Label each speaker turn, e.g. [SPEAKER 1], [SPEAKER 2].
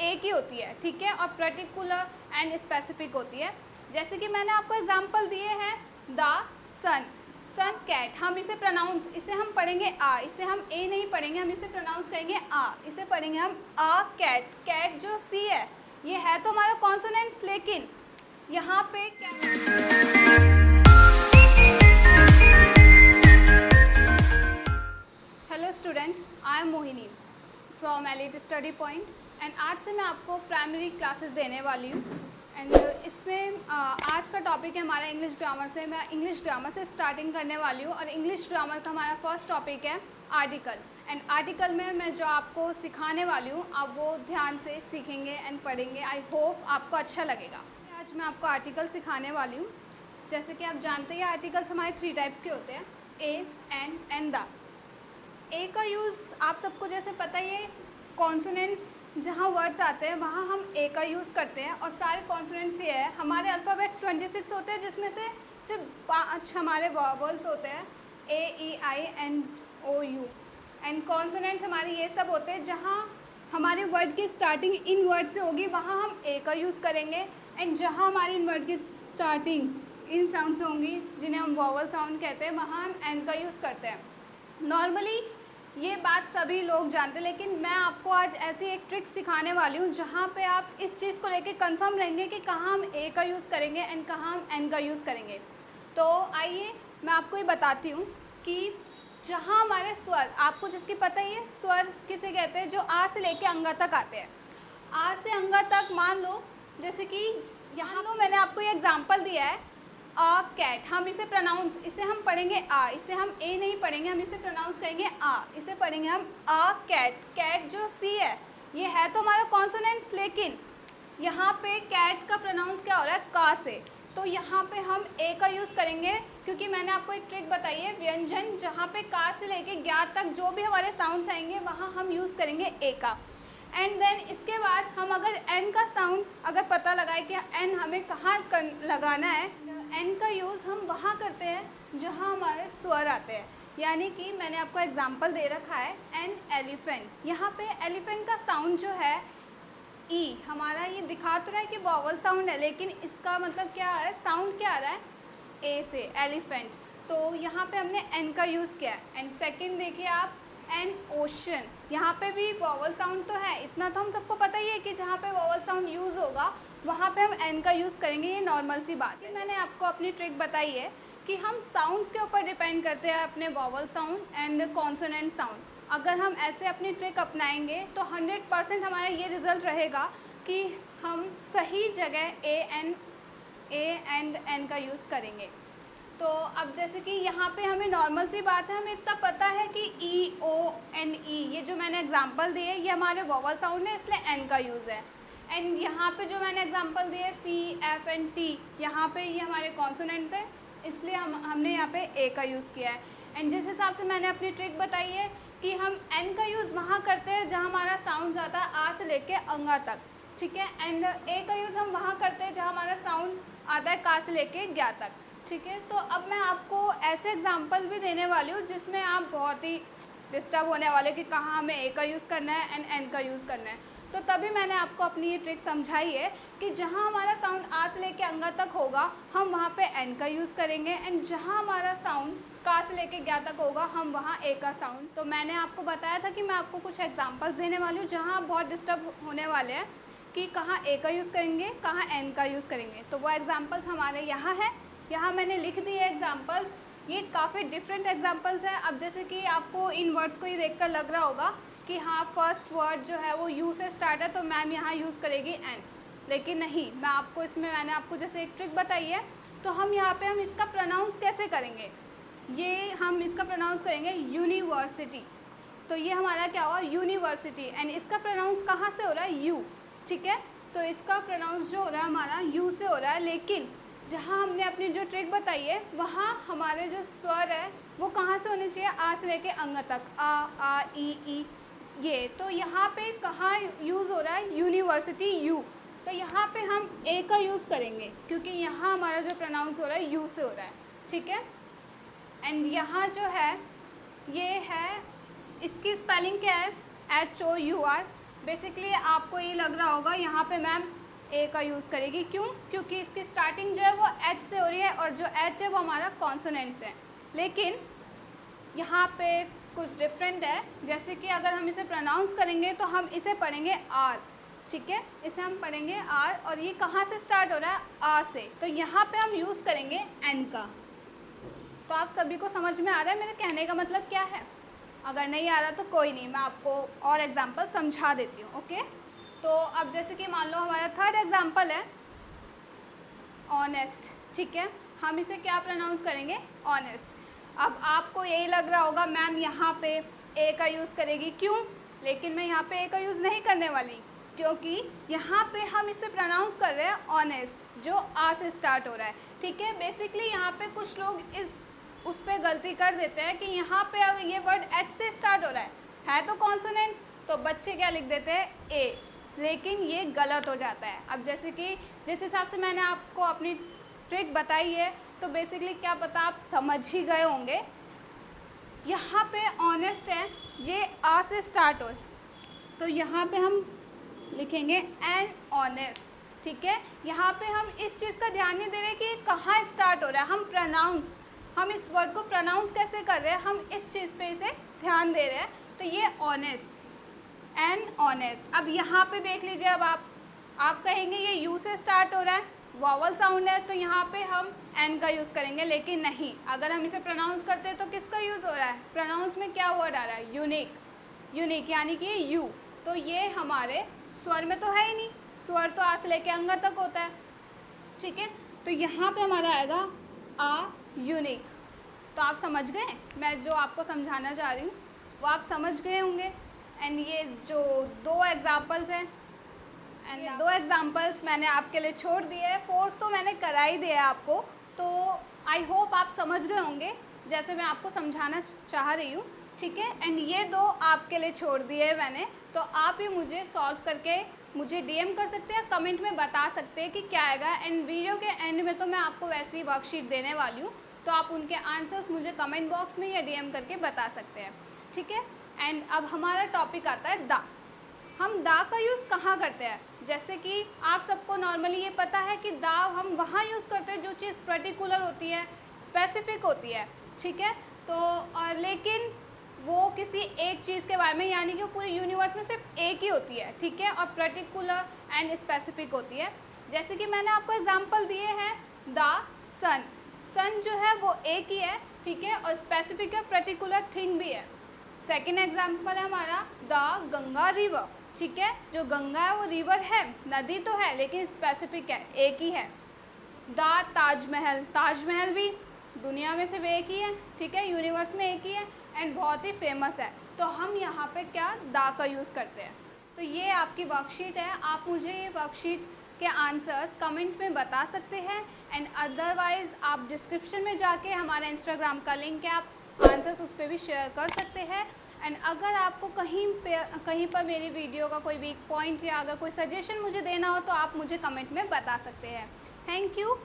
[SPEAKER 1] एक ही होती है, ठीक है, और पर्टिकुलर एंड स्पेसिफिक होती है। जैसे कि मैंने आपको एग्जांपल दिए हैं, द सन, सन कैट, हम इसे प्रोनाउंस, इसे हम पढ़ेंगे आ, इसे हम ए नहीं पढ़ेंगे, हम इसे प्रोनाउंस करेंगे आ, इसे पढ़ेंगे हम आ कैट। कैट जो सी है ये है तो हमारा कॉन्सोनेंट्स, लेकिन यहाँ पे hello student, I am Mohini from elite study point and आज से मैं आपको प्राइमरी क्लासेस देने वाली हूँ। एंड इसमें आज का टॉपिक है हमारा इंग्लिश ग्रामर से। मैं इंग्लिश ग्रामर से स्टार्टिंग करने वाली हूँ और इंग्लिश ग्रामर का हमारा फर्स्ट टॉपिक है आर्टिकल। एंड आर्टिकल में मैं जो आपको सिखाने वाली हूँ आप वो ध्यान से सीखेंगे एंड पढ़ेंगे। आई होप आपको अच्छा लगेगा। आज मैं आपको आर्टिकल सिखाने वाली हूँ। जैसे कि आप जानते हैं आर्टिकल्स हमारे 3 टाइप्स के होते हैं, ए, एन, द। ए का यूज़ आप सबको जैसे पता ही है, कॉन्सोनेंट्स जहाँ वर्ड्स आते हैं वहाँ हम ए का यूज़ करते हैं और सारे कॉन्सोनेंट्स ये है। हमारे अल्फ़ाबेट्स 26 होते हैं जिसमें से सिर्फ 5 हमारे वॉवल्स होते हैं, A, E, I, N, O, U. And consonants हमारे ये सब होते हैं जहाँ हमारे वर्ड की स्टार्टिंग इन वर्ड से होगी वहाँ हम ए का यूज़ करेंगे। एंड जहाँ हमारी इन वर्ड की स्टार्टिंग इन साउंड से होंगी जिन्हें हम वॉवल साउंड कहते हैं वहाँ हम एन का यूज़ करते हैं। नॉर्मली ये बात सभी लोग जानते हैं, लेकिन मैं आपको आज ऐसी एक ट्रिक सिखाने वाली हूँ जहाँ पे आप इस चीज़ को लेके कंफर्म रहेंगे कि कहाँ हम ए का यूज़ करेंगे एंड कहाँ हम एन का यूज़ करेंगे। तो आइए मैं आपको ये बताती हूँ कि जहाँ हमारे स्वर, आपको जिसकी पता ही है स्वर किसे कहते हैं, जो आ से लेके अंगा तक आते हैं। आ से अंगा तक मान लो, जैसे कि यहाँ लो मैंने आपको ये एग्जाम्पल दिया है आ कैट, हम इसे प्रोनाउंस, इसे हम पढ़ेंगे आ, इसे हम ए नहीं पढ़ेंगे, हम इसे प्रोनाउंस करेंगे आ, इसे पढ़ेंगे हम आ कैट। कैट जो सी है ये है तो हमारा कॉन्सोनेंट्स, लेकिन यहाँ पे कैट का प्रोनाउंस क्या हो रहा है, का से। तो यहाँ पे हम ए का यूज़ करेंगे क्योंकि मैंने आपको एक ट्रिक बताई है, व्यंजन जहाँ पे का से लेके ज्ञा तक जो भी हमारे साउंड्स आएंगे वहाँ हम यूज़ करेंगे ए का। एंड देन इसके बाद हम अगर एन का साउंड अगर पता लगाए कि एन हमें कहाँ लगाना है, एन का यूज़ हम वहाँ करते हैं जहाँ हमारे स्वर आते हैं। यानी कि मैंने आपको एग्जांपल दे रखा है एन एलिफेंट। यहाँ पे एलिफेंट का साउंड जो है ई, हमारा ये दिखा तो रहा है कि वॉवल साउंड है, लेकिन इसका मतलब क्या है, साउंड क्या आ रहा है ए से, एलिफेंट। तो यहाँ पे हमने एन का यूज़ किया है। एंड सेकेंड देखिए आप एन ओशन, यहाँ पे भी वॉवल साउंड तो है, इतना तो हम सबको पता ही है कि जहाँ पे वॉवल साउंड यूज़ होगा वहाँ पे हम एन का यूज़ करेंगे, ये नॉर्मल सी बात है। मैंने आपको अपनी ट्रिक बताई है कि हम साउंड्स के ऊपर डिपेंड करते हैं अपने vowel sound and consonant sound. अगर हम ऐसे अपनी ट्रिक अपनाएंगे तो 100% हमारा ये रिज़ल्ट रहेगा कि हम सही जगह ए एंड एन का यूज़ करेंगे। तो अब जैसे कि यहाँ पे हमें नॉर्मल सी बात है, हमें इतना पता है कि ई, ओ, एन, ई, ये जो मैंने एग्जांपल दिए ये हमारे वॉवल साउंड है, इसलिए एन का यूज़ है। एंड यहाँ पे जो मैंने एग्जांपल दिए सी, एफ एंड टी, यहाँ पे ये हमारे कॉन्सोनेंट्स है, इसलिए हमने यहाँ पे ए का यूज़ किया है। एंड जिस हिसाब से मैंने अपनी ट्रिक बताई है कि हम एन का यूज़ वहाँ करते हैं जहाँ हमारा साउंड जाता है आ से लेके अंगा तक, ठीक है। एंड ए का यूज़ हम वहाँ करते हैं जहाँ हमारा साउंड आता है का से लेके ज्ञा तक, ठीक है। तो अब मैं आपको ऐसे एग्जाम्पल भी देने वाली हूँ जिसमें आप बहुत ही डिस्टर्ब होने वाले कि कहाँ हमें ए का यूज़ करना है एंड एन का यूज़ करना है। तो तभी मैंने आपको अपनी ये ट्रिक समझाई है कि जहाँ हमारा साउंड आ से लेके अंगा तक होगा हम वहाँ पे एन का यूज़ करेंगे, एंड जहाँ हमारा साउंड का से लेके ज्ञा तक होगा हम वहाँ ए का साउंड। तो मैंने आपको बताया था कि मैं आपको कुछ एग्जांपल्स देने वाली हूँ जहाँ आप बहुत डिस्टर्ब होने वाले हैं कि कहाँ ए का यूज़ करेंगे, कहाँ एन का यूज़ करेंगे। तो वो एग्जाम्पल्स हमारे यहाँ है, यहाँ मैंने लिख दिए एग्जाम्पल्स। ये काफ़ी डिफरेंट एग्जाम्पल्स हैं। अब जैसे कि आपको इन वर्ड्स को ही देखकर लग रहा होगा कि हाँ फर्स्ट वर्ड जो है वो यू से स्टार्ट है तो मैम यहाँ यूज़ करेगी एन, लेकिन नहीं, मैं आपको इसमें मैंने आपको जैसे एक ट्रिक बताई है। तो हम यहाँ पे हम इसका प्रोनाउंस कैसे करेंगे, ये हम इसका प्रोनाउंस करेंगे यूनिवर्सिटी। तो ये हमारा क्या हुआ, यूनिवर्सिटी। एंड इसका प्रोनाउंस कहाँ से हो रहा है, यू, ठीक है। तो इसका प्रोनाउंस जो हो रहा है हमारा यू से हो रहा है, लेकिन जहाँ हमने अपनी जो ट्रिक बताई है वहाँ हमारे जो स्वर है वो कहाँ से होने चाहिए, आ से लेके अंग तक, आ, ई, ये। तो यहाँ पे कहाँ यूज़ हो रहा है, यूनिवर्सिटी, यू। तो यहाँ पे हम ए का यूज़ करेंगे क्योंकि यहाँ हमारा जो प्रोनाउंस हो रहा है यू से हो रहा है, ठीक है। एंड यहाँ जो है ये है, इसकी स्पेलिंग क्या है, HOUR। बेसिकली आपको ये लग रहा होगा यहाँ पे मैम ए का यूज़ करेगी, क्यों? क्योंकि इसकी स्टार्टिंग जो है वो एच से हो रही है और जो एच है वो हमारा कॉन्सोनेंट्स है। लेकिन यहाँ पे कुछ डिफरेंट है, जैसे कि अगर हम इसे प्रोनाउंस करेंगे तो हम इसे पढ़ेंगे आर, ठीक है, इसे हम पढ़ेंगे आर, और ये कहाँ से स्टार्ट हो रहा है? आ से। तो यहाँ पे हम यूज़ करेंगे एन का। तो आप सभी को समझ में आ रहा है मेरे कहने का मतलब क्या है? अगर नहीं आ रहा तो कोई नहीं, मैं आपको और एग्जांपल समझा देती हूँ। ओके, तो अब जैसे कि मान लो हमारा थर्ड एग्जांपल है ऑनेस्ट, ठीक है, हम इसे क्या प्रोनाउंस करेंगे? ऑनेस्ट। अब आपको यही लग रहा होगा मैम यहाँ पे ए का यूज़ करेगी, क्यों? लेकिन मैं यहाँ पे ए का यूज़ नहीं करने वाली, क्योंकि यहाँ पे हम इसे प्रोनाउंस कर रहे हैं ऑनेस्ट, जो आ से स्टार्ट हो रहा है, ठीक है। बेसिकली यहाँ पे कुछ लोग उस पर गलती कर देते हैं कि यहाँ पे अगर ये वर्ड एच से स्टार्ट हो रहा है तो कॉन्सोनेंट्स, तो बच्चे क्या लिख देते हैं? ए, लेकिन ये गलत हो जाता है। अब जैसे कि जिस हिसाब से मैंने आपको अपनी ट्रिक बताई है, तो बेसिकली क्या पता आप समझ ही गए होंगे। यहाँ पे ऑनेस्ट है, ये आ से स्टार्ट हो, तो यहाँ पे हम लिखेंगे एन ऑनेस्ट, ठीक है। यहाँ पे हम इस चीज़ का ध्यान नहीं दे रहे कि कहाँ स्टार्ट हो रहा है, हम इस वर्ड को प्रोनाउंस कैसे कर रहे हैं, हम इस चीज़ पे इसे ध्यान दे रहे हैं। तो ये ऑनेस्ट, एन ऑनेस्ट। अब यहाँ पे देख लीजिए, अब आप कहेंगे ये यू से स्टार्ट हो रहा है, वॉवल साउंड है, तो यहाँ पे हम एन का यूज़ करेंगे। लेकिन नहीं, अगर हम इसे प्रोनाउंस करते हैं तो किसका यूज़ हो रहा है? प्रोनाउंस में क्या वर्ड आ रहा है? यूनिक, यानी कि यू। तो ये हमारे स्वर में तो है ही नहीं, स्वर तो आ से लेके अंग तक होता है, ठीक है। तो यहाँ पे हमारा आएगा आ यूनिक। तो आप समझ गए, मैं जो आपको समझाना चाह रही हूँ वो आप समझ गए होंगे। एंड ये जो दो एग्जांपल्स हैं, एंड दो एग्जांपल्स मैंने आपके लिए छोड़ दिए हैं, फोर्थ तो मैंने करा ही दिया है आपको। तो आई होप आप समझ गए होंगे जैसे मैं आपको समझाना चाह रही हूँ, ठीक है। एंड ये दो आपके लिए छोड़ दिए हैं मैंने, तो आप ही मुझे सॉल्व करके मुझे डीएम कर सकते हैं, कमेंट में बता सकते हैं कि क्या आएगा। एंड वीडियो के एंड में तो मैं आपको वैसे ही वर्कशीट देने वाली हूँ, तो आप उनके आंसर्स मुझे कमेंट बॉक्स में या डीएम करके बता सकते हैं, ठीक है। एंड अब हमारा टॉपिक आता है दा। हम दा का यूज़ कहाँ करते हैं? जैसे कि आप सबको नॉर्मली ये पता है कि दा हम वहाँ यूज़ करते हैं जो चीज़ पर्टिकुलर होती है, स्पेसिफिक होती है, ठीक है। तो और लेकिन वो किसी एक चीज़ के बारे में, यानी कि पूरे यूनिवर्स में सिर्फ एक ही होती है, ठीक है, और पर्टिकुलर एंड स्पेसिफिक होती है। जैसे कि मैंने आपको एग्जांपल दिए हैं, द सन, सन जो है वो एक ही है, ठीक है, और स्पेसिफिक है, पर्टिकुलर थिंग भी है। सेकेंड एग्जांपल है हमारा द गंगा रिवर, ठीक है, जो गंगा है वो रिवर है, नदी तो है लेकिन स्पेसिफिक है, एक ही है। द ताजमहल, ताजमहल भी दुनिया में सिर्फ एक ही है, ठीक है, यूनिवर्स में एक ही है एंड बहुत ही फेमस है। तो हम यहाँ पे क्या दा का यूज़ करते हैं। तो ये आपकी वर्कशीट है, आप मुझे ये वर्कशीट के आंसर्स कमेंट में बता सकते हैं। एंड अदरवाइज़ आप डिस्क्रिप्शन में जाके हमारा इंस्टाग्राम का लिंक है, आप आंसर्स उस पर भी शेयर कर सकते हैं। एंड अगर आपको कहीं पर मेरी वीडियो का कोई वीक पॉइंट या अगर कोई सजेशन मुझे देना हो तो आप मुझे कमेंट में बता सकते हैं। Thank you.